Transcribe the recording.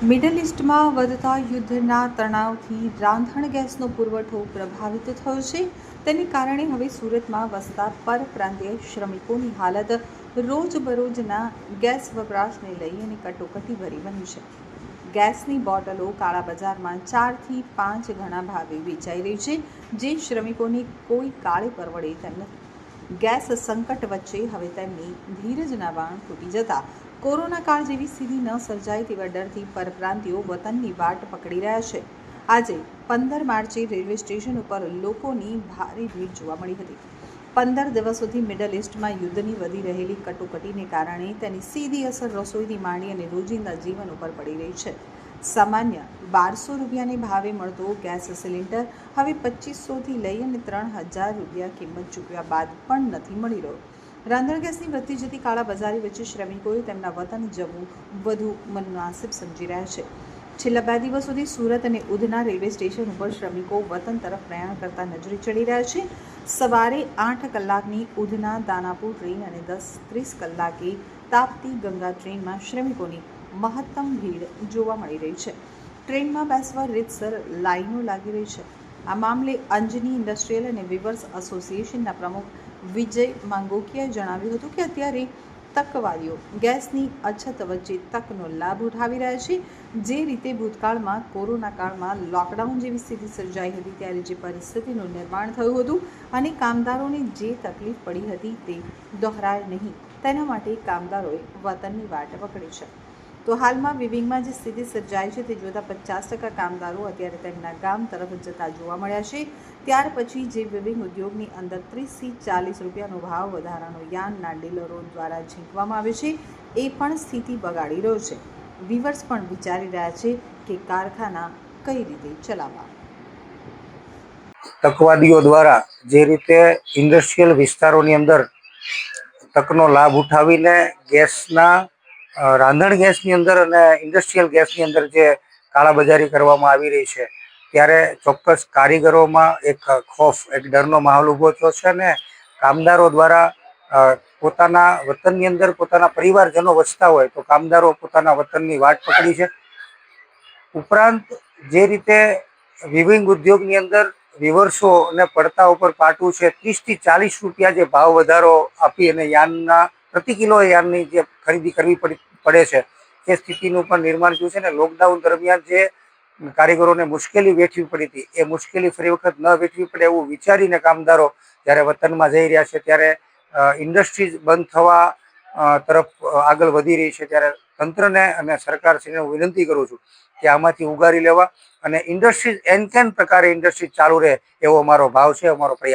Middle ઇસ્ટમાં વધતા યુદ્ધના તણાવથી રાંધણ ગેસનો પુરવઠો પ્રભાવિત થયો છે. તેને કારણે હવે સુરતમાં વસતા પરપ્રાંતીય શ્રમિકોની હાલત રોજબરોજના ગેસ વપરાશને લઈ અને કટોકટીભરી બની છે. ગેસની બોટલો કાળા બજારમાં 4 થી 5 ગણા ભાવે વેચાઈ રહી છે, જે શ્રમિકોને કોઈ કાળે પરવડે તેમ નથી. ગેસ સંકટ વચ્ચે હવે તેમની ધીરજના બાણ તૂટી જતા કોરોના કાળ જેવી સ્થિતિ ન સર્જાય તેવા ડરથી પરપ્રાંતિયો વતનની વાટ પકડી રહ્યા છે. આજે 15 માર્ચે રેલવે સ્ટેશન ઉપર લોકોની ભારે ભીડ જોવા મળી હતી. 15 દિવસોથી મિડલ ઇસ્ટમાં યુદ્ધની વધી રહેલી કટોકટીને કારણે તેની સીધી અસર રસોઈથી માંડી અને રોજિંદા જીવન ઉપર પડી રહી છે. સામાન્ય 1200 રૂપિયાને ભાવે મળતો ગેસ સિલિન્ડર હવે 2500થી લઈ અને 3000 રૂપિયા કિંમત ચૂકવ્યા બાદ પણ નથી મળી રહ્યો. રાંધણ ગેસની વધતી જતી કાળાબજારી વચ્ચે શ્રમિકોએ તેમના વતન જવું વધુ મનનાસિબ સમજી રહ્યા છે. છેલ્લા 2 દિવસોથી સુરત અને ઉધના રેલવે સ્ટેશન ઉપર શ્રમિકો વતન તરફ પ્રયાણ કરતા નજરે ચડી રહ્યા છે. સવારે 8 કલાકની ઉધના દાનાપુર ટ્રેન અને 10:30 કલાકે તાપ્તી ગંગા ટ્રેનમાં શ્રમિકોની મહત્તમ ભીડ જોવા મળી રહી છે. ટ્રેનમાં બેસવા રીતસર લાઈનો લાગી રહી છે. આ મામલે અંજની ઇન્ડસ્ટ્રીયલ અને વીવર્સ એસોસિએશનના પ્રમુખ વિજય માંગોકિયાએ જણાવ્યું હતું કે અત્યારે તકવાદીઓ ગેસની અછત વચ્ચે તકનો લાભ ઉઠાવી રહ્યા છે. જે રીતે ભૂતકાળમાં કોરોના કાળમાં લોકડાઉન જેવી સ્થિતિ સર્જાઈ હતી ત્યારે જે પરિસ્થિતિનું નિર્માણ થયું હતું અને કામદારોને જે તકલીફ પડી હતી તે દોહરાય નહીં, તેના માટે કામદારોએ વતનની વાટ પકડી છે. તો હાલમાં વિવિંગમાં જે સ્થિતિ સર્જાઈ છે તે જોતાં 50% કામદારો અત્યારે તેમના ગામ તરફ જતા જોવા મળ્યા છે. ત્યાર પછી જે વિવિંગ ઉદ્યોગની અંદર 30થી 40 રૂપિયાનો ભાવ વધારાનો યાર્નના ડીલરો દ્વારા ઝીંકવામાં આવે છે, એ પણ સ્થિતિ બગાડી રહ્યો છે. વીવર્સ પણ વિચારી રહ્યા છે કે કારખાના કઈ રીતે ચલાવવા. તકવાદીઓ દ્વારા જે રીતે ઇન્ડસ્ટ્રીયલ વિસ્તારોની અંદર તકનો લાભ ઉઠાવીને ગેસના રાંધણ ગેસની અંદર અને ઇન્ડસ્ટ્રીયલ ગેસની અંદર જે કાળાબજારી કરવામાં આવી રહી છે, ત્યારે ચોક્કસ કારીગરોમાં એક ખોફ, એક ડરનો માહોલ ઊભો થયો છે અને કામદારો દ્વારા પોતાના વતનની અંદર પોતાના પરિવારજનો વસતા હોય તો કામદારો પોતાના વતનની વાટ પકડી છે. ઉપરાંત જે રીતે વિવિંગ ઉદ્યોગની અંદર વિવર્સોને પડતા ઉપર પાટવું છે, 30થી 40 રૂપિયા જે ભાવ વધારો આપી અને યાર્નના પ્રતિ કિલો યાર્નની જે ખરીદી કરવી પડે છે, એ સ્થિતિનું પણ નિર્માણ થયું છે. અને લોકડાઉન દરમિયાન જે કારીગરોને મુશ્કેલી વેઠવી પડી હતી, એ મુશ્કેલી ફરી વખત ન વેઠવી પડે એવું વિચારીને કામદારો જ્યારે વતનમાં જઈ રહ્યા છે, ત્યારે ઇન્ડસ્ટ્રીઝ બંધ થવા તરફ આગળ વધી રહી છે. ત્યારે તંત્રને અને સરકારશ્રીને હું વિનંતી કરું છું કે આમાંથી ઉગારી લેવા અને ઇન્ડસ્ટ્રીઝ એન કેન પ્રકારે ઇન્ડસ્ટ્રીઝ ચાલુ રહે એવો અમારો ભાવ છે, અમારો પ્રયાસ